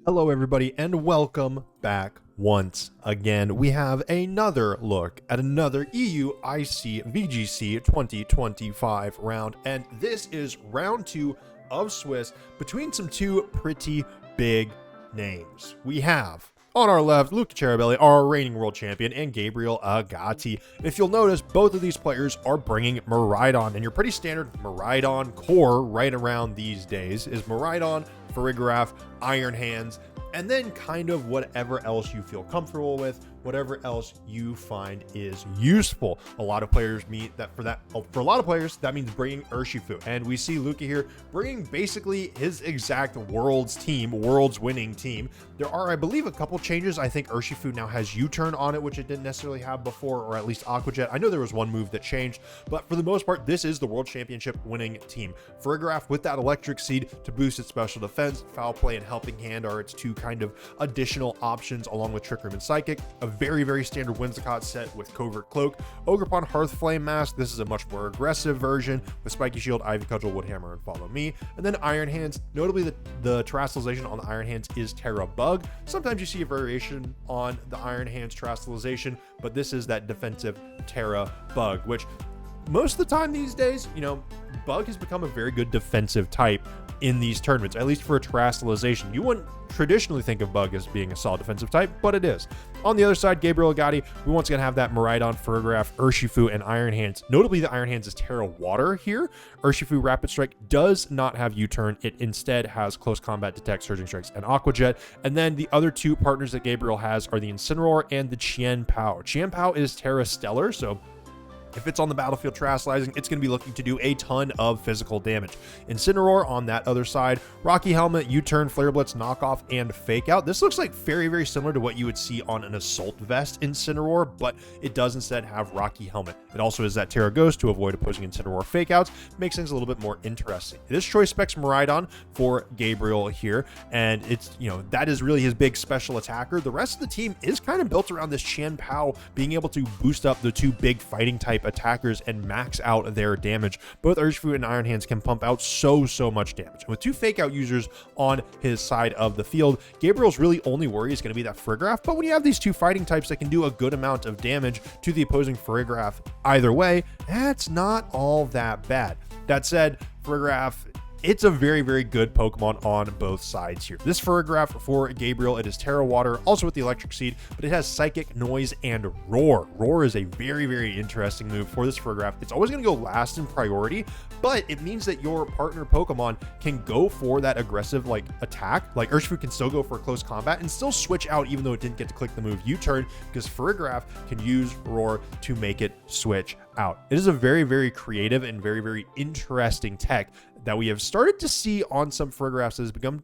Hello everybody and welcome back once again. We have another look at another EUIC VGC 2025 round, and this is round 2 of Swiss between some two pretty big names. We have on our left, Luca Ceribelli, our reigning world champion, and Gabriel Agati. If you'll notice, both of these players are bringing Miraidon, and your pretty standard Miraidon core right around these days is Miraidon, Farigiraf, Iron Hands, and then kind of whatever else you feel comfortable with, whatever else you find is useful. A lot of players mean that for a lot of players, that means bringing Urshifu. And we see Luca here bringing basically his exact world's winning team. There are, I believe, a couple changes. I think Urshifu now has U-turn on it, which it didn't necessarily have before, or at least Aqua Jet. I know there was one move that changed, but for the most part, this is the world championship winning team. Farigiraf with that electric seed to boost its special defense, foul play, and helping hand are its two kind of additional options, along with Trick Room and Psychic. A very, very standard Whimsicott set with Covert Cloak, Ogerpon Hearthflame Mask. This is a much more aggressive version with Spiky Shield, Ivy Cudgel, Woodhammer, and Follow Me. And then Iron Hands. Notably, the terastallization on the Iron Hands is Terra Bug. Sometimes you see a variation on the Iron Hands terastallization, but this is that defensive Terra Bug, which most of the time these days, Bug has become a very good defensive type in these tournaments, at least for a terastallization. You wouldn't traditionally think of Bug as being a solid defensive type, but it is. On the other side, Gabriel Agati, we once again have that Miraidon, Farigiraf, Urshifu, and Iron Hands. Notably, the Iron Hands is Terra Water here. Urshifu Rapid Strike does not have U-turn. It instead has Close Combat, Detect, Surging Strikes, and Aqua Jet. And then the other two partners that Gabriel has are the Incineroar and the Qian Pao. Qian Pao is Terra Stellar, so if it's on the battlefield terastallizing, it's going to be looking to do a ton of physical damage. Incineroar on that other side, Rocky Helmet, U-turn, Flare Blitz, Knockoff, and Fake Out. This looks like very, very similar to what you would see on an Assault Vest Incineroar, but it does instead have Rocky Helmet. It also is that Terra Ghost to avoid opposing Incineroar Fake Outs, makes things a little bit more interesting. It is Choice Specs Miraidon for Gabriel here, and it's, that is really his big special attacker. The rest of the team is kind of built around this Qian Pao being able to boost up the two big fighting type attackers and max out their damage. Both Urshifu and Iron Hands can pump out so much damage. And with two fake out users on his side of the field, Gabriel's really only worry is going to be that Farigiraf, but when you have these two fighting types that can do a good amount of damage to the opposing Farigiraf either way, that's not all that bad. That said, Farigiraf, it's a very, very good Pokemon on both sides here. This Farigiraf for Gabriel, it is Terra Water, also with the Electric Seed, but it has Psychic, Noise, and Roar. Roar is a very, very interesting move for this Farigiraf. It's always going to go last in priority, but it means that your partner Pokemon can go for that aggressive attack. Like Urshifu can still go for close combat and still switch out even though it didn't get to click the move U-turn, because Farigiraf can use Roar to make it switch out. It is a very, very creative and very, very interesting tech that we have started to see on some Farigirafs that has begun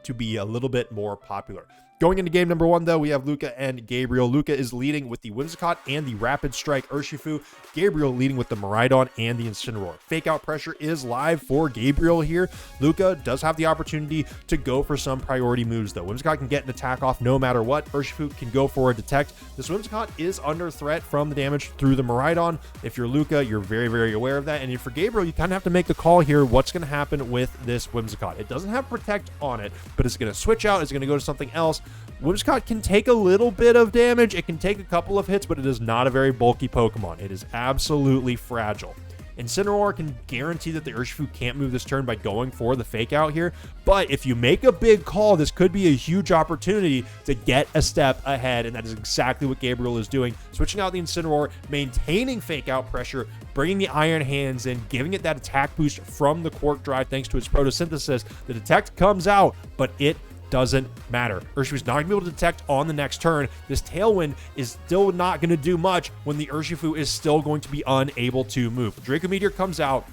to be a little bit more popular. Going into game number 1, though, we have Luca and Gabriel. Luca is leading with the Whimsicott and the Rapid Strike Urshifu. Gabriel leading with the Miraidon and the Incineroar. Fake out pressure is live for Gabriel here. Luca does have the opportunity to go for some priority moves, though. Whimsicott can get an attack off no matter what. Urshifu can go for a Detect. This Whimsicott is under threat from the damage through the Miraidon. If you're Luca, you're very, very aware of that. And for Gabriel, you kind of have to make the call here. What's going to happen with this Whimsicott? It doesn't have Protect on it, but it's going to switch out. It's going to go to something else. Whimsicott can take a little bit of damage. It can take a couple of hits, but it is not a very bulky Pokemon. It is absolutely fragile. Incineroar can guarantee that the Urshifu can't move this turn by going for the fake out here, but if you make a big call, this could be a huge opportunity to get a step ahead, and that is exactly what Gabriel is doing. Switching out the Incineroar, maintaining fake out pressure, bringing the Iron Hands in, giving it that attack boost from the Quark Drive thanks to its photosynthesis. The Detect comes out, but it doesn't matter. Urshifu's not going to be able to detect on the next turn. This Tailwind is still not going to do much when the Urshifu is still going to be unable to move. Draco Meteor comes out,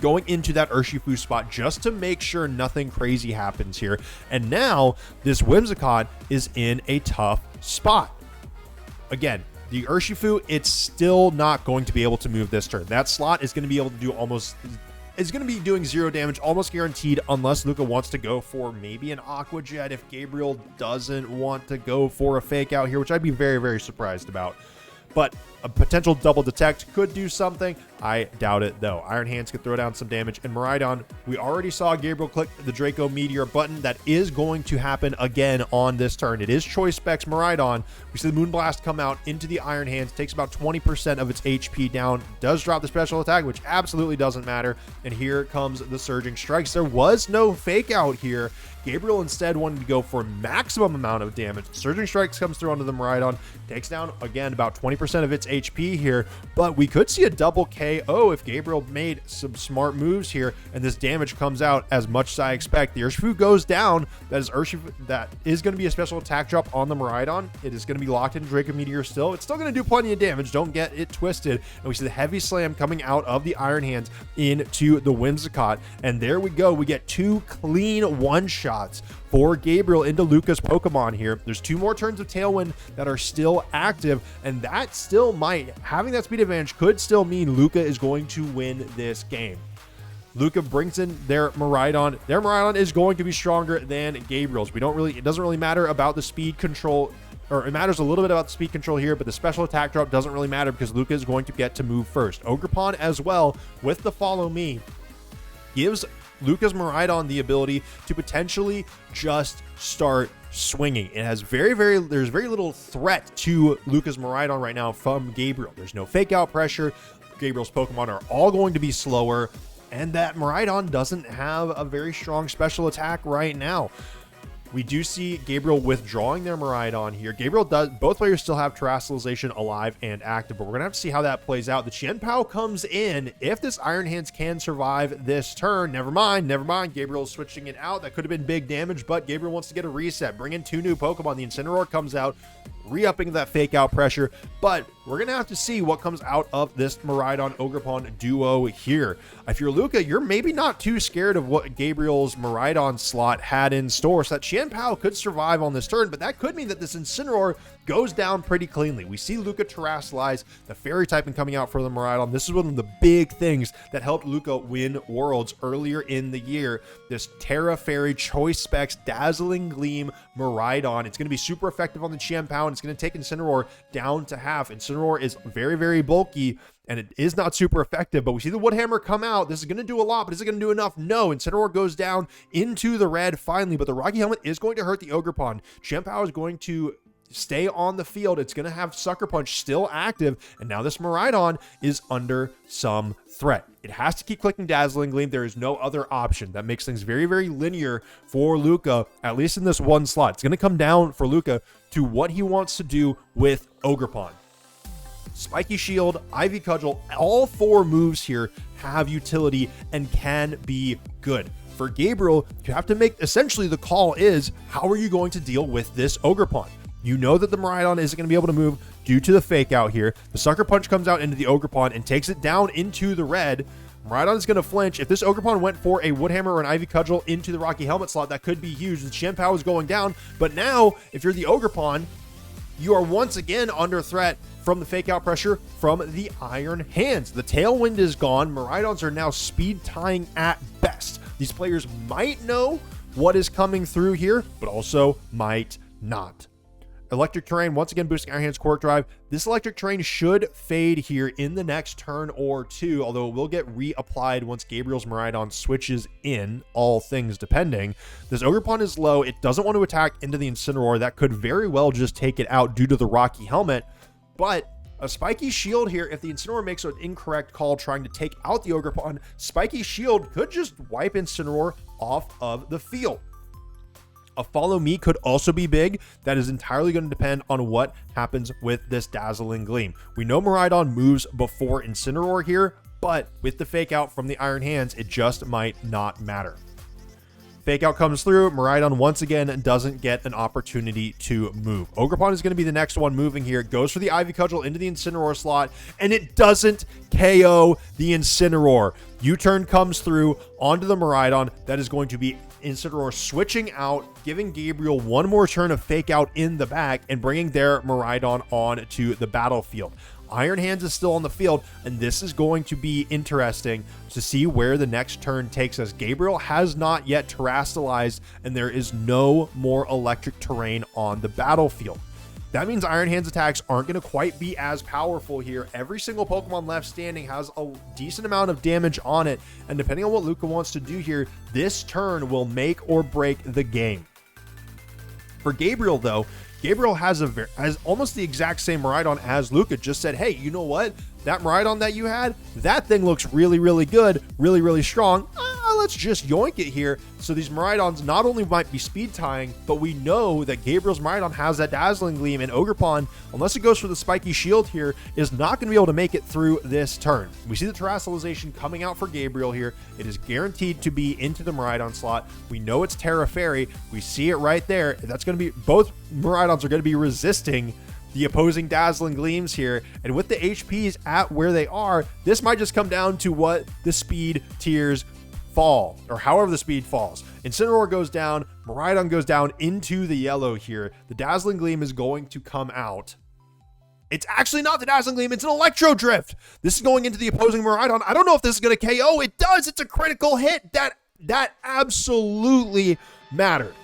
going into that Urshifu spot just to make sure nothing crazy happens here. And now this Whimsicott is in a tough spot. Again, the Urshifu, it's still not going to be able to move this turn. That slot is going to be able to do is going to be doing 0 damage, almost guaranteed, unless Luca wants to go for maybe an Aqua Jet if Gabriel doesn't want to go for a fake out here, which I'd be very, very surprised about. but a potential double detect could do something. I doubt it though. Iron Hands could throw down some damage. And Miraidon, we already saw Gabriel click the Draco Meteor button. That is going to happen again on this turn. It is Choice Specs Miraidon. We see the Moonblast come out into the Iron Hands, takes about 20% of its HP down, does drop the special attack, which absolutely doesn't matter. And here comes the Surging Strikes. There was no fake out here. Gabriel instead wanted to go for maximum amount of damage. Surging Strikes comes through onto the Miraidon, takes down again about 20% of its HP here, but we could see a double KO if Gabriel made some smart moves here, and this damage comes out as much as I expect. The Urshifu goes down. That is going to be a special attack drop on the Miraidon. It is going to be locked in Draco Meteor still. It's still going to do plenty of damage. Don't get it twisted. And we see the heavy slam coming out of the Iron Hands into the Whimsicott, and there we go. We get 2 clean one-shots for Gabriel into Luca's Pokemon here. There's 2 more turns of Tailwind that are still active, and that still might, having that speed advantage could still mean Luca is going to win this game. Luca brings in their Miraidon. Their Miraidon is going to be stronger than Gabriel's. It doesn't really matter about the speed control, or it matters a little bit about the speed control here, but the special attack drop doesn't really matter because Luca is going to get to move first. Ogerpon as well with the Follow Me gives Luca's Miraidon the ability to potentially just start swinging. It has there's very little threat to Luca's Miraidon right now from Gabriel. There's no fake out pressure. Gabriel's Pokemon are all going to be slower, and that Miraidon doesn't have a very strong special attack right now. We do see Gabriel withdrawing their Miraidon here. Both players still have Terrestrialization alive and active, but we're going to have to see how that plays out. The Qianpao comes in. If this Iron Hands can survive this turn, never mind. Gabriel's switching it out. That could have been big damage, but Gabriel wants to get a reset. Bring in 2 new Pokemon. The Incineroar comes out, re-upping that fake out pressure, but we're going to have to see what comes out of this Miraidon Ogerpon duo here. If you're Luca, you're maybe not too scared of what Gabriel's Miraidon slot had in store, so that Qianpao could survive on this turn, but that could mean that this Incineroar goes down pretty cleanly. We see Luca Terrestrialize, the Fairy typing coming out for the Miraidon. This is one of the big things that helped Luca win Worlds earlier in the year. This Terra Fairy Choice Specs Dazzling Gleam Miraidon. It's going to be super effective on the Qianpao, and it's going to take Incineroar down to half. Incineroar is very, very bulky, and it is not super effective, but we see the Woodhammer come out. This is going to do a lot, but is it going to do enough? No. Incineroar goes down into the red finally, but the Rocky Helmet is going to hurt the Ogerpon. Qianpao is going to stay on the field. It's going to have Sucker Punch still active, and now this Miraidon is under some threat. It has to keep clicking Dazzling Gleam. There is no other option. That makes things very, very linear for Luca, at least in this one slot. It's going to come down for Luca to what he wants to do with Ogerpon. Spiky Shield, Ivy Cudgel, all 4 moves here have utility and can be good. For Gabriel, you have to make, essentially the call is, how are you going to deal with this Ogerpon? You know that the Miraidon isn't going to be able to move due to the fake out here. The Sucker Punch comes out into the Ogerpon and takes it down into the red. Miraidon is going to flinch. If this Ogerpon went for a Woodhammer or an Ivy Cudgel into the Rocky Helmet slot, that could be huge. The Qianpao is going down, but now, if you're the Ogerpon, you are once again under threat from the fake out pressure from the Iron Hands. The Tailwind is gone. Miraidons are now speed tying at best. These players might know what is coming through here, but also might not. Electric Terrain, once again boosting Iron Hands Quirk Drive. This Electric Terrain should fade here in the next turn or 2, although it will get reapplied once Gabriel's Miraidon switches in, all things depending. This Ogerpon is low. It doesn't want to attack into the Incineroar. That could very well just take it out due to the Rocky Helmet, but a Spiky Shield here, if the Incineroar makes an incorrect call trying to take out the Ogerpon, Spiky Shield could just wipe Incineroar off of the field. A Follow Me could also be big. That is entirely going to depend on what happens with this Dazzling Gleam. We know Miraidon moves before Incineroar here, but with the fake out from the Iron Hands, it just might not matter. Fake out comes through. Miraidon once again doesn't get an opportunity to move. Ogerpon is going to be the next one moving here. It goes for the Ivy Cudgel into the Incineroar slot, and it doesn't KO the Incineroar. U-turn comes through onto the Miraidon. That is going to be Incineroar switching out, giving Gabriel one more turn of fake out in the back, and bringing their Miraidon on to the battlefield. Iron Hands is still on the field, and this is going to be interesting to see where the next turn takes us. Gabriel has not yet terrestrialized, and there is no more electric terrain on the battlefield. That means Iron Hand's attacks aren't going to quite be as powerful here. Every single Pokemon left standing has a decent amount of damage on it, and depending on what Luca wants to do here, this turn will make or break the game. For Gabriel, though, Gabriel has almost the exact same Miraidon as Luca. Just said, hey, you know what? That Miraidon that you had, that thing looks really, really good, really, really strong. Let's just yoink it here. So these Miraidons not only might be speed tying, but we know that Gabriel's Miraidon has that Dazzling Gleam, and Ogerpon, unless it goes for the Spiky Shield here, is not going to be able to make it through this turn. We see the Terrassalization coming out for Gabriel here. It is guaranteed to be into the Miraidon slot. We know it's Terra Fairy. We see it right there. That's going to be, both Miraidons are going to be resisting the opposing Dazzling Gleams here, and with the HPs at where they are, this might just come down to what the speed tiers fall, or however the speed falls. Incineroar goes down, Miraidon goes down into the yellow here. The Dazzling Gleam is going to come out. It's actually not the Dazzling Gleam, it's an Electro Drift. This is going into the opposing Miraidon. I don't know if this is going to KO. It does. It's a critical hit. That absolutely mattered.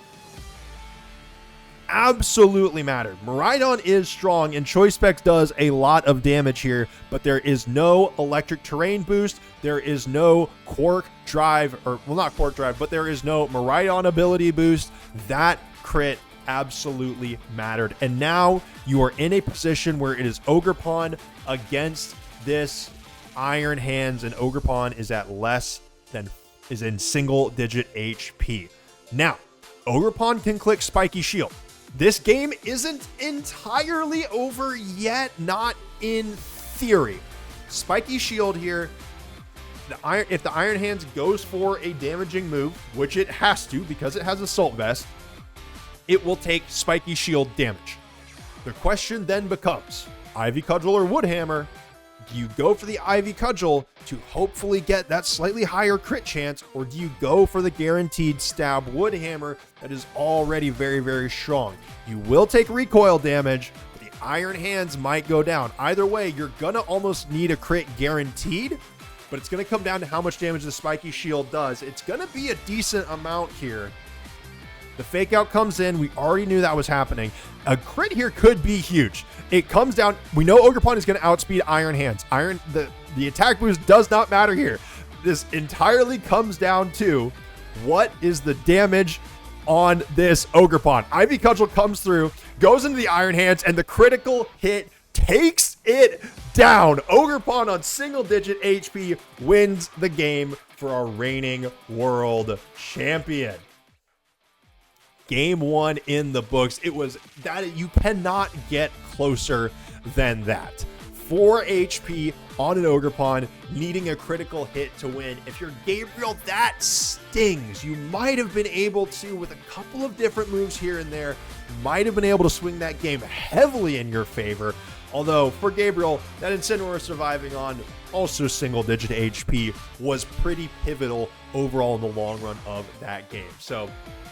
Absolutely mattered. Miraidon is strong, and Choice Specs does a lot of damage here, but there is no electric terrain boost. There is no Quark Drive, or well, not Quark Drive, but there is no Miraidon ability boost. That crit absolutely mattered. And now you are in a position where it is Ogerpon against this Iron Hands, and Ogerpon is at is in single digit HP. Now, Ogerpon can click Spiky Shield. This game isn't entirely over yet, not in theory. Spiky Shield here, if the Iron Hands goes for a damaging move, which it has to because it has Assault Vest, it will take Spiky Shield damage. The question then becomes, Ivy Cudgel or Wood Hammer? Do you go for the Ivy Cudgel to hopefully get that slightly higher crit chance, or do you go for the guaranteed stab Wood Hammer that is already very, very strong? You will take recoil damage, but the Iron Hands might go down. Either way, you're gonna almost need a crit guaranteed, but it's gonna come down to how much damage the Spiky Shield does. It's gonna be a decent amount here. The Fake Out comes in. We already knew that was happening. A crit here could be huge. It comes down. We know Ogerpon is going to outspeed Iron Hands. The attack boost does not matter here. This entirely comes down to what is the damage on this Ogerpon. Ivy Cudgel comes through, goes into the Iron Hands, and the critical hit takes it down. Ogerpon on single digit HP wins the game for our reigning world champion. Game one in the books. It was that you cannot get closer than that. 4 HP on an Ogerpon, needing a critical hit to win. If you're Gabriel, that stings. You might have been able to, with a couple of different moves here and there, might have been able to swing that game heavily in your favor. Although for Gabriel, that Incineroar surviving on also single digit HP was pretty pivotal overall in the long run of that game. So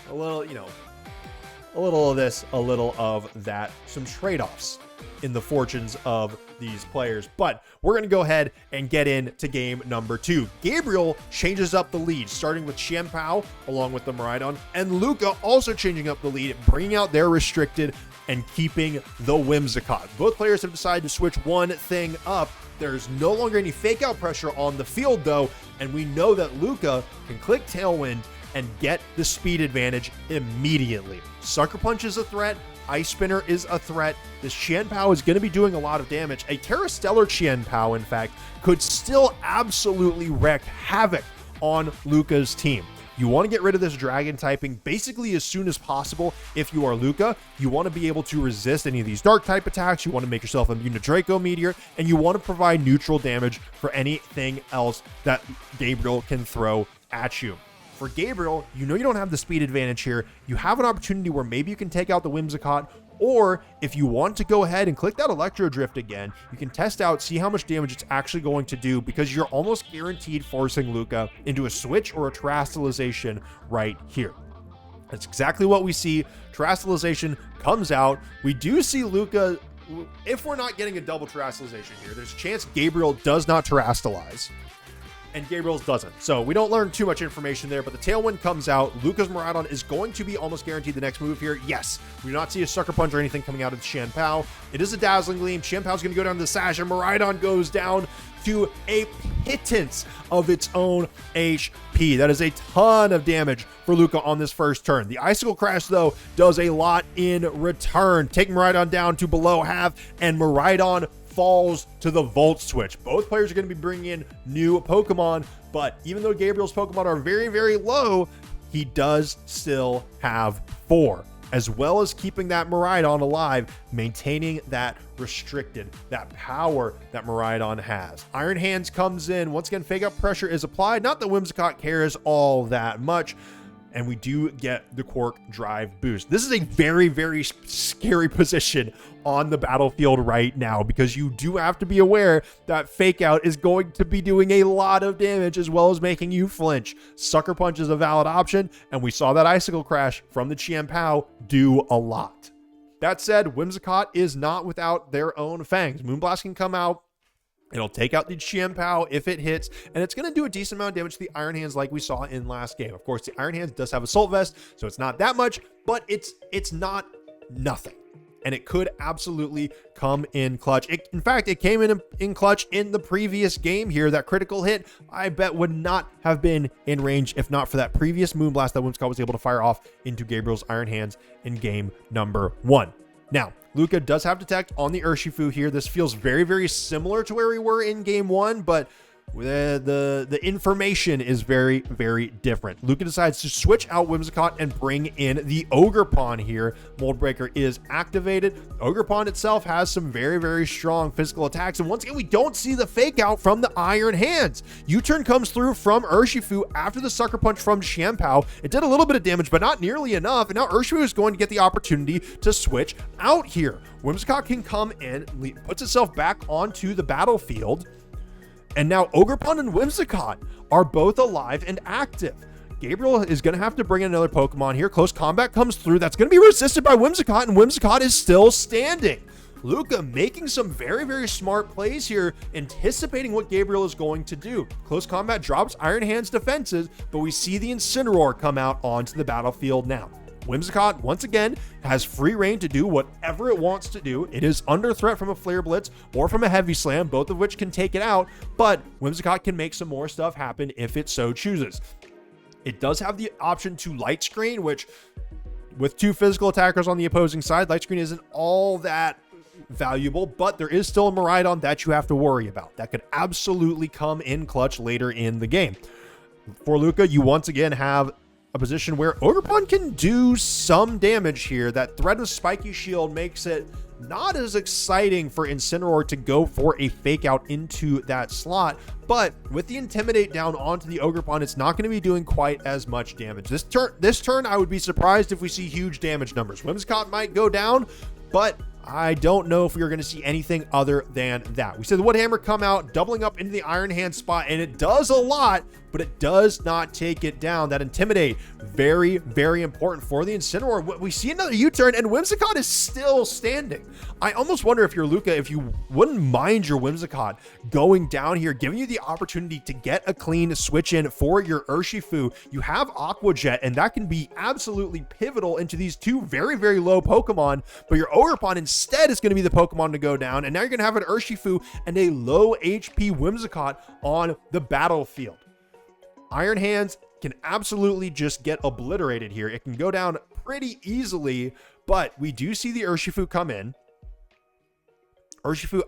a little, a little of this, a little of that, some trade-offs in the fortunes of these players. But we're going to go ahead and get into game number 2. Gabriel changes up the lead, starting with Xianpao along with the Miraidon, and Luca also changing up the lead, bringing out their restricted and keeping the Whimsicott. Both players have decided to switch one thing up. There's no longer any Fake Out pressure on the field, though, and we know that Luca can click Tailwind and get the speed advantage immediately. Sucker Punch is a threat. Ice Spinner is a threat. This Xianpao is going to be doing a lot of damage. A Terra Stellar Xianpao, in fact, could still absolutely wreak havoc on Luca's team. You want to get rid of this dragon typing basically as soon as possible. If you are Luca, you want to be able to resist any of these dark type attacks. You want to make yourself immune to Draco Meteor, and you want to provide neutral damage for anything else that Gabriel can throw at you. For Gabriel, you know you don't have the speed advantage here. You have an opportunity where maybe you can take out the Whimsicott, or if you want to go ahead and click that Electro Drift again, you can test out, see how much damage it's actually going to do, because you're almost guaranteed forcing Luca into a switch or a Terrassalization right here. That's exactly what we see. Terrassalization comes out. We do see Luca, if we're not getting a double Terrassalization here, there's a chance Gabriel does not Terrastalize. and Gabriel's doesn't. So we don't learn too much information there, but the Tailwind comes out. Luca's Miraidon is going to be almost guaranteed the next move here. Yes, we do not see a Sucker Punch or anything coming out of Qianpao. It is a Dazzling Gleam. Qianpao's going to go down to the Sash, and Miraidon goes down to a pittance of its own HP. That is a ton of damage for Luca on this first turn. The Icicle Crash, though, does a lot in return, taking Miraidon down to below half, and Miraidon falls to the Volt Switch. Both players are going to be bringing in new Pokemon, but even though Gabriel's Pokemon are very, very low, he does still have 4, as well as keeping that Miraidon alive, maintaining that restricted, that power that Miraidon has. Iron Hands comes in. Once again, Fake Out pressure is applied. Not that Whimsicott cares all that much. And we do get the Quark Drive boost. This is a very, very scary position on the battlefield right now, because you do have to be aware that Fake Out is going to be doing a lot of damage as well as making you flinch. Sucker Punch is a valid option, and we saw that Icicle Crash from the Qianpao do a lot. That said, Whimsicott is not without their own fangs. Moonblast can come out. It'll take out the Qianpao if it hits, and it's going to do a decent amount of damage to the Iron Hands like we saw in last game. Of course, the Iron Hands does have Assault Vest, so it's not that much, but it's not nothing. And it could absolutely come in clutch. In fact, it came in clutch in the previous game here. That critical hit, I bet, would not have been in range if not for that previous Moonblast that Whimsicott was able to fire off into Gabriel's Iron Hands in game number 1. Now, Luca does have Detect on the Urshifu here. This feels very, very similar to where we were in game 1, but the information is very, very different. Luca decides to switch out Whimsicott and bring in the Ogerpon here. Mold Breaker is activated. Ogerpon itself has some very, very strong physical attacks, and once again, we don't see the Fake Out from the Iron Hands. U-turn comes through from Urshifu after the Sucker Punch from Qianpao. It did a little bit of damage, but not nearly enough, and now Urshifu is going to get the opportunity to switch out here. Whimsicott can come in, puts itself back onto the battlefield, and now Ogerpon and Whimsicott are both alive and active. Gabriel is going to have to bring in another Pokemon here. Close Combat comes through. That's going to be resisted by Whimsicott, and Whimsicott is still standing. Luca making some very, very smart plays here, anticipating what Gabriel is going to do. Close Combat drops Iron Hand's defenses, but we see the Incineroar come out onto the battlefield now. Whimsicott, once again, has free reign to do whatever it wants to do. It is under threat from a Flare Blitz or from a Heavy Slam, both of which can take it out, but Whimsicott can make some more stuff happen if it so chooses. It does have the option to Light Screen, which, with 2 physical attackers on the opposing side, Light Screen isn't all that valuable, but there is still a Miraidon that you have to worry about. That could absolutely come in clutch later in the game. For Luca, you once again have a position where Ogerpon can do some damage here. That threat of Spiky Shield makes it not as exciting for Incineroar to go for a Fake Out into that slot, but with the Intimidate down onto the Ogerpon, it's not going to be doing quite as much damage. This turn, I would be surprised if we see huge damage numbers. Whimsicott might go down, but I don't know if we are going to see anything other than that. We see the Wood Hammer come out, doubling up into the Iron Hand spot, and it does a lot, but it does not take it down. That Intimidate, very, very important for the Incineroar. We see another U-turn, and Whimsicott is still standing. I almost wonder if you're Luca, if you wouldn't mind your Whimsicott going down here, giving you the opportunity to get a clean switch in for your Urshifu. You have Aqua Jet, and that can be absolutely pivotal into these 2 very, very low Pokemon, but your Ogerpon instead is going to be the Pokemon to go down, and now you're going to have an Urshifu and a low HP Whimsicott on the battlefield. Iron Hands can absolutely just get obliterated here. It can go down pretty easily, but we do see the Urshifu come in. Urshifu,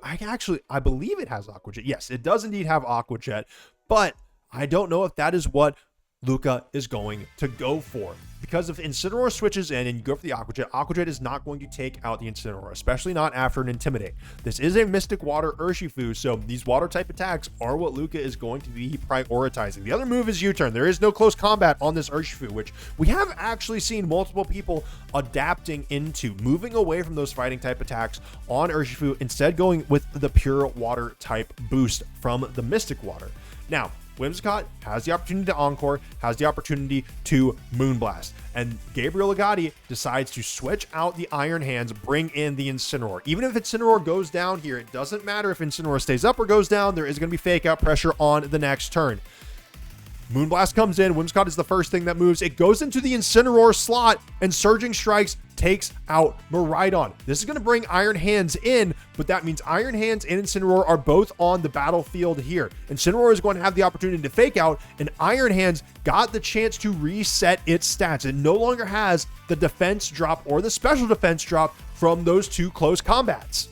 I believe it has Aqua Jet. Yes, it does indeed have Aqua Jet, but I don't know if that is what Luca is going to go for. Because if Incineroar switches in and you go for the Aqua Jet is not going to take out the Incineroar, especially not after an Intimidate. This is a Mystic Water Urshifu, so these water type attacks are what Luca is going to be prioritizing. The other move is U-turn. There is no close combat on this Urshifu, which we have actually seen multiple people adapting into, moving away from those fighting type attacks on Urshifu, instead going with the pure water type boost from the Mystic Water. Now, Whimsicott has the opportunity to Encore, has the opportunity to Moonblast. And Gabriel Agati decides to switch out the Iron Hands, bring in the Incineroar. Even if Incineroar goes down here, it doesn't matter if Incineroar stays up or goes down, there is going to be fake out pressure on the next turn. Moonblast comes in, Whimsicott is the first thing that moves. It goes into the Incineroar slot, and Surging Strikes takes out Miraidon. This is going to bring Iron Hands in, but that means Iron Hands and Incineroar are both on the battlefield here. Incineroar is going to have the opportunity to fake out, and Iron Hands got the chance to reset its stats. It no longer has the defense drop or the special defense drop from those two close combats.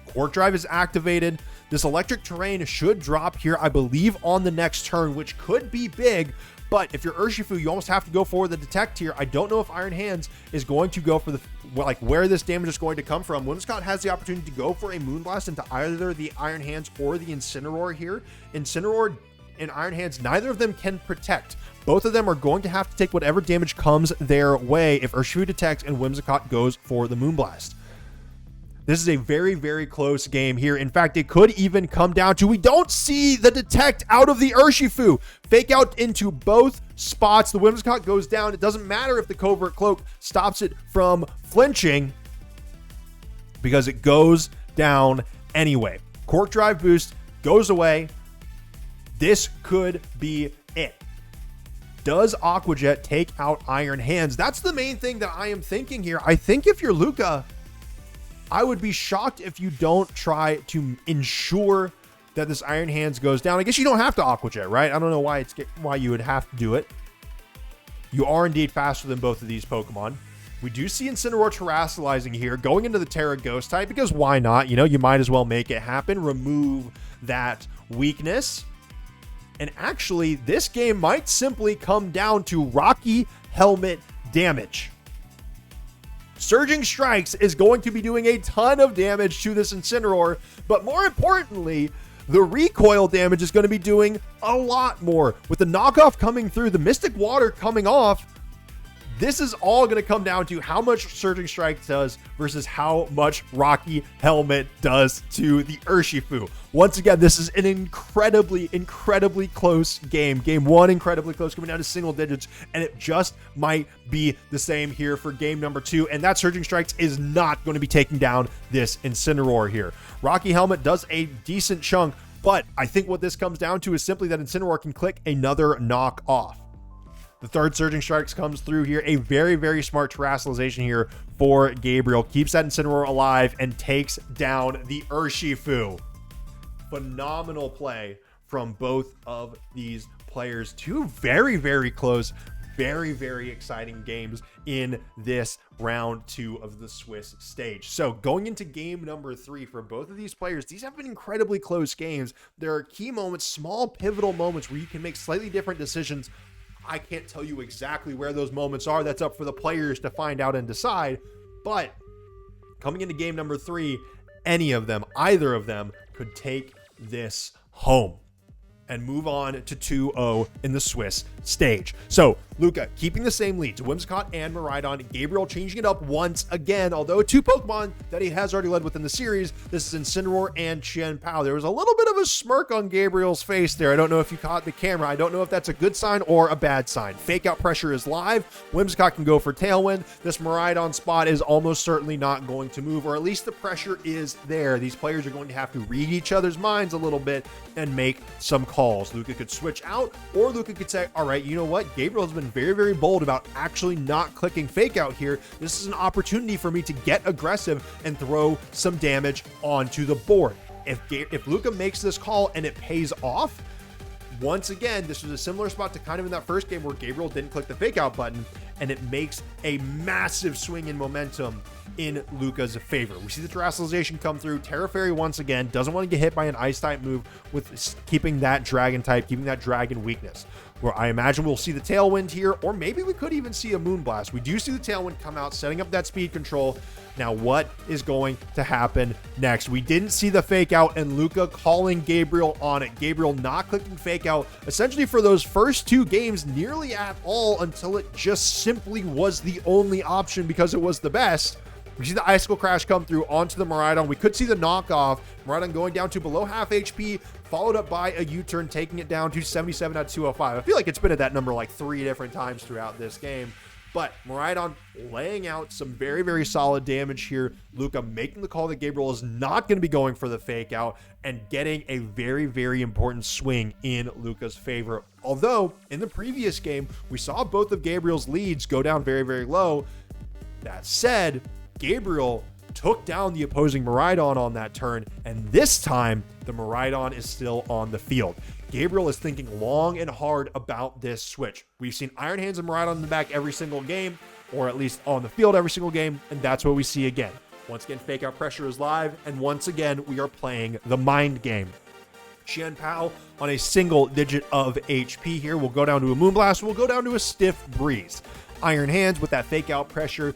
Quark Drive is activated. This electric terrain should drop here, I believe, on the next turn, which could be big. But if you're Urshifu, you almost have to go for the Detect here. I don't know if Iron Hands is going to go for the, like, where this damage is going to come from. Whimsicott has the opportunity to go for a Moonblast into either the Iron Hands or the Incineroar here. Incineroar and Iron Hands, neither of them can protect. Both of them are going to have to take whatever damage comes their way if Urshifu detects and Whimsicott goes for the Moonblast. This is a very, very close game here. In fact, it could even come down to, we don't see the Detect out of the Urshifu. Fake out into both spots. The Whimsicott goes down. It doesn't matter if the Covert Cloak stops it from flinching because it goes down anyway. Quark Drive boost goes away. This could be it. Does Aqua Jet take out Iron Hands? That's the main thing that I am thinking here. I think if you're Luca, I would be shocked if you don't try to ensure that this Iron Hands goes down. I guess you don't have to Aqua Jet, right? I don't know why you would have to do it. You are indeed faster than both of these Pokemon. We do see Incineroar terrestrializing here, going into the Terra Ghost type, because why not? You know, you might as well make it happen. Remove that weakness. And actually, this game might simply come down to Rocky Helmet damage. Surging Strikes is going to be doing a ton of damage to this Incineroar, but more importantly, the recoil damage is going to be doing a lot more. With the knockoff coming through, the Mystic Water coming off, this is all going to come down to how much Surging Strike does versus how much Rocky Helmet does to the Urshifu. Once again, this is an incredibly, incredibly close game. Game one, incredibly close, coming down to single digits, and it just might be the same here for game number two, and that Surging Strikes is not going to be taking down this Incineroar here. Rocky Helmet does a decent chunk, but I think what this comes down to is simply that Incineroar can click another knock off. The third Surging Strikes comes through here. A very, very smart terrestrialization here for Gabriel. Keeps that Incineroar alive and takes down the Urshifu. Phenomenal play from both of these players. Two very, very close, very, very exciting games in this round two of the Swiss stage. So going into game number three for both of these players, these have been incredibly close games. There are key moments, small pivotal moments where you can make slightly different decisions. I can't tell you exactly where those moments are. That's up for the players to find out and decide. But coming into game number three, any of them, either of them, could take this home and move on to 2-0 in the Swiss stage. So Luca keeping the same leads, Whimsicott and Miraidon. Gabriel changing it up once again, although two Pokemon that he has already led within the series. This is Incineroar and Chien-Pao. There was a little bit of a smirk on Gabriel's face there. I don't know if you caught the camera. I don't know if that's a good sign or a bad sign. Fake out pressure is live. Whimsicott can go for Tailwind. This Miraidon spot is almost certainly not going to move, or at least the pressure is there. These players are going to have to read each other's minds a little bit and make some calls. Luca could switch out, or Luca could say, all right, you know what? Gabriel has been very, very bold about actually not clicking fake out here. This is an opportunity for me to get aggressive and throw some damage onto the board. If Luca makes this call and it pays off, once again, this was a similar spot to kind of in that first game where Gabriel didn't click the fake out button, and it makes a massive swing in momentum in Luca's favor. We see the terrestrialization come through. Terra Fairy once again doesn't want to get hit by an ice type move with keeping that dragon type, keeping that dragon weakness. Where I imagine we'll see the Tailwind here, or maybe we could even see a Moonblast. We do see the Tailwind come out, setting up that speed control. Now, what is going to happen next? We didn't see the fake out, and Luca calling Gabriel on it. Gabriel not clicking fake out, essentially for those first two games nearly at all, until it just simply was the only option because it was the best. We see the Icicle Crash come through onto the Miraidon. We could see the knockoff. Miraidon going down to below half HP, followed up by a U-turn, taking it down to 77 at 205. I feel like it's been at that number like 3 different times throughout this game. But Miraidon laying out some very, very solid damage here. Luca making the call that Gabriel is not going to be going for the fake out and getting a very, very important swing in Luca's favor. Although in the previous game, we saw both of Gabriel's leads go down very, very low. That said, Gabriel took down the opposing Miraidon on that turn, and this time the Miraidon is still on the field. Gabriel is thinking long and hard about this switch. We've seen Iron Hands and Miraidon in the back every single game, or at least on the field every single game, and that's what we see again. Once again, Fake Out Pressure is live, and once again, we are playing the mind game. Qianpao on a single digit of HP here. We'll go down to a Moonblast. We'll go down to a Stiff Breeze. Iron Hands with that Fake Out Pressure,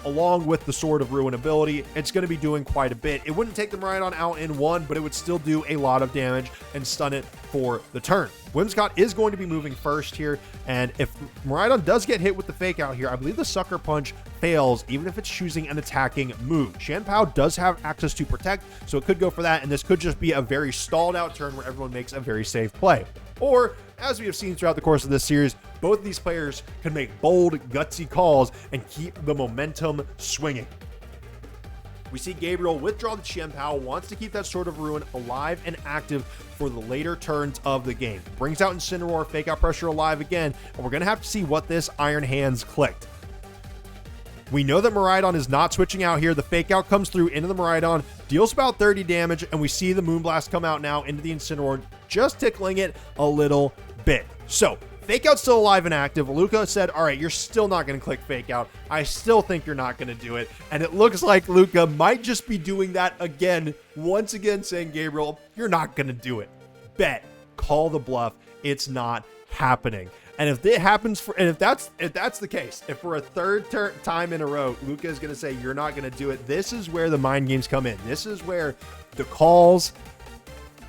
along with the Sword of Ruin ability, it's going to be doing quite a bit. It wouldn't take the Miraidon out in one, but it would still do a lot of damage and stun it for the turn. Whimsicott is going to be moving first here, and if Miraidon does get hit with the fake out here, I believe the Sucker Punch fails, even if it's choosing an attacking move. Qianpao does have access to Protect, so it could go for that, and this could just be a very stalled out turn where everyone makes a very safe play. Or, as we have seen throughout the course of this series, both of these players can make bold, gutsy calls and keep the momentum swinging. We see Gabriel withdraw the Qianpao, wants to keep that Sword of Ruin alive and active for the later turns of the game. Brings out Incineroar, Fake Out Pressure alive again, and we're going to have to see what this Iron Hands clicked. We know that Miraidon is not switching out here. The Fake Out comes through into the Miraidon, deals about 30 damage, and we see the Moonblast come out now into the Incineroar, just tickling it a little bit. So, Fake Out's still alive and active. Luca said, all right, you're still not going to click Fake Out. I still think you're not going to do it. And it looks like Luca might just be doing that again, once again saying, Gabriel, you're not going to do it. Bet. Call the bluff. It's not happening. And if it happens if that's the case, if for a third time in a row, Luca is going to say, you're not going to do it, this is where the mind games come in. This is where the calls,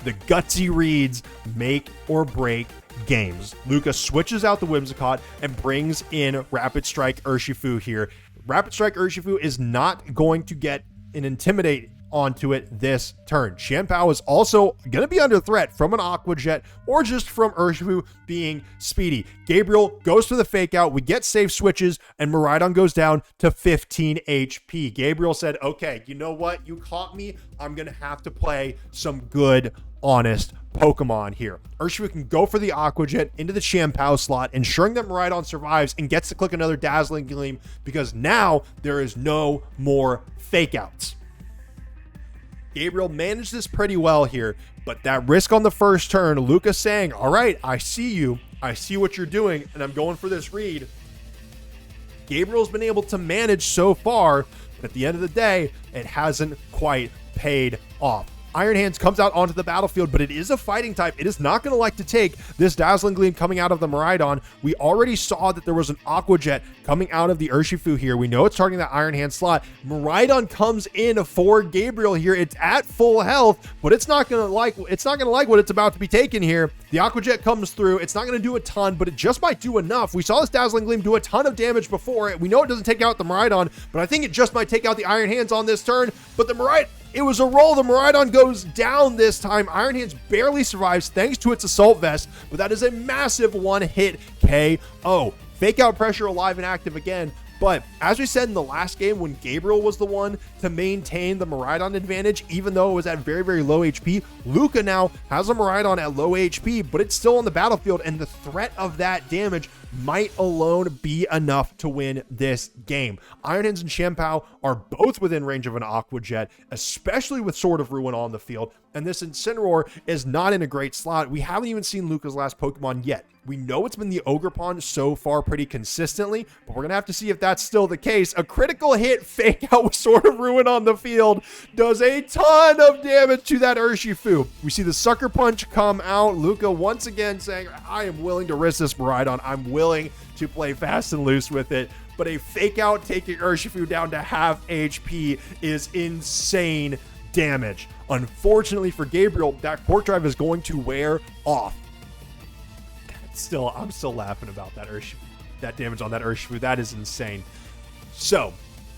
the gutsy reads make or break games. Luca switches out the Whimsicott and brings in Rapid Strike Urshifu here. Rapid Strike Urshifu is not going to get an Intimidate onto it this turn. Qianpao is also going to be under threat from an Aqua Jet or just from Urshifu being speedy. Gabriel goes for the fake out. We get safe switches and Miraidon goes down to 15 HP. Gabriel said, okay, you know what? You caught me. I'm going to have to play some good, honest Pokemon here. Urshifu can go for the Aqua Jet into the Qianpao slot, ensuring that Miraidon survives and gets to click another Dazzling Gleam because now there is no more fake outs. Gabriel managed this pretty well here, but that risk on the first turn, Luca saying, all right, I see you. I see what you're doing, and I'm going for this read. Gabriel's been able to manage so far, but at the end of the day, it hasn't quite paid off. Iron Hands comes out onto the battlefield, but it is a fighting type. It is not going to like to take this Dazzling Gleam coming out of the Miraidon. We already saw that there was an Aqua Jet coming out of the Urshifu here. We know it's targeting that Iron Hand slot. Miraidon comes in for Gabriel here. It's at full health, but it's not going to like what it's about to be taken here. The Aqua Jet comes through. It's not going to do a ton, but it just might do enough. We saw this Dazzling Gleam do a ton of damage before. We know it doesn't take out the Miraidon, but I think it just might take out the Iron Hands on this turn. But the Miraidon, it was a roll. The Miraidon goes down this time. Iron Hands barely survives thanks to its Assault Vest, but that is a massive one-hit KO. Fake Out Pressure alive and active again. But as we said in the last game, when Gabriel was the one to maintain the Miraidon advantage, even though it was at very, very low HP, Luca now has a Miraidon at low HP, but it's still on the battlefield, and the threat of that damage might alone be enough to win this game. Iron Hands and Qianpao are both within range of an Aqua Jet, especially with Sword of Ruin on the field, and this Incineroar is not in a great slot. We haven't even seen Luca's last Pokemon yet. We know it's been the Ogerpon so far pretty consistently, but we're going to have to see if that's still the case. A critical hit fake out with Sword of Ruin on the field does a ton of damage to that Urshifu. We see the Sucker Punch come out. Luca once again saying, I am willing to risk this Miraidon. I'm willing to play fast and loose with it. But a fake out taking Urshifu down to half HP is insane damage. Unfortunately for Gabriel, that Port Drive is going to wear off. I'm still laughing about that Urshifu, that damage on that Urshifu. That is insane. So,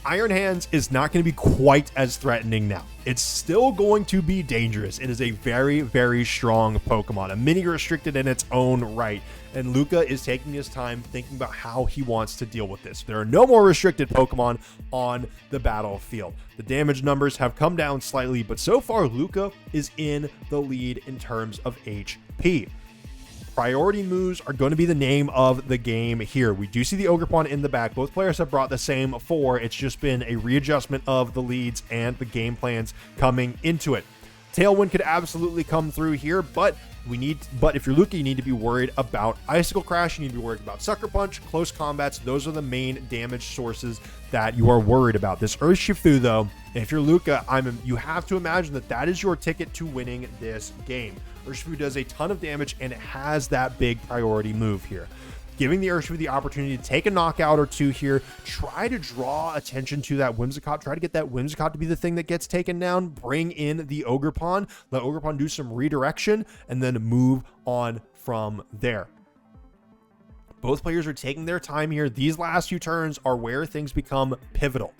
Iron Hands is not going to be quite as threatening now. It's still going to be dangerous. It is a very, very strong Pokemon, a mini restricted in its own right. And Luca is taking his time thinking about how he wants to deal with this. There are no more restricted Pokemon on the battlefield. The damage numbers have come down slightly, but so far Luca is in the lead in terms of HP. Priority moves are going to be the name of the game here. We do see the Ogerpon in the back. Both players have brought the same 4. It's just been a readjustment of the leads and the game plans coming into it. Tailwind could absolutely come through here, but if you're Luca, you need to be worried about Icicle Crash. You need to be worried about Sucker Punch, close combats. Those are the main damage sources that you are worried about. This Urshifu, though, if you're Luca, you have to imagine that is your ticket to winning this game. Urshifu does a ton of damage, and it has that big priority move here. Giving the Urshifu the opportunity to take a knockout or two here, try to draw attention to that Whimsicott, try to get that Whimsicott to be the thing that gets taken down, bring in the Ogerpon, let Ogerpon do some redirection, and then move on from there. Both players are taking their time here. These last few turns are where things become pivotal.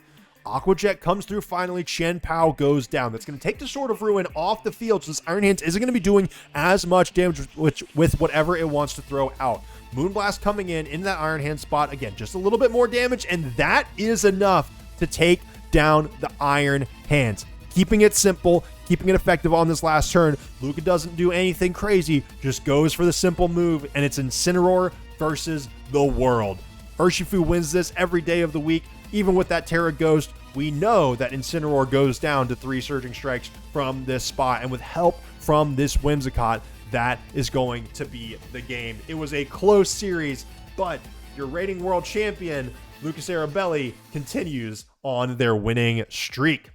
Aqua Jet comes through finally. Chen Pao goes down. That's going to take the Sword of Ruin off the field, so this Iron Hands isn't going to be doing as much damage with whatever it wants to throw out. Moonblast coming in that Iron Hand spot. Again, just a little bit more damage, and that is enough to take down the Iron Hands. Keeping it simple, keeping it effective on this last turn. Luca doesn't do anything crazy, just goes for the simple move, and it's Incineroar versus the world. Urshifu wins this every day of the week. Even with that Terra Ghost, we know that Incineroar goes down to 3 Surging Strikes from this spot, and with help from this Whimsicott, that is going to be the game. It was a close series, but your reigning world champion, Luca Ceribelli, continues on their winning streak.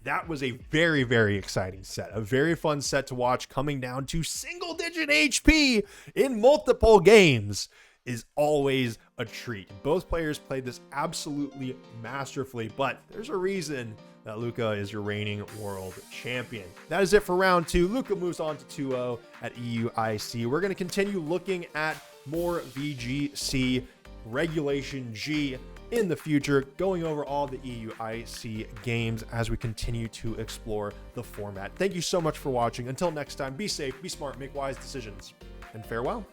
That was a very, very exciting set. A very fun set to watch, coming down to single-digit HP in multiple games is always a treat. Both players played this absolutely masterfully, but there's a reason that Luca is your reigning world champion. That is it for round 2. Luca moves on to 2-0 at EUIC. We're going to continue looking at more VGC Regulation G in the future, going over all the EUIC games as we continue to explore the format. Thank you so much for watching. Until next time, be safe, be smart, make wise decisions, and farewell.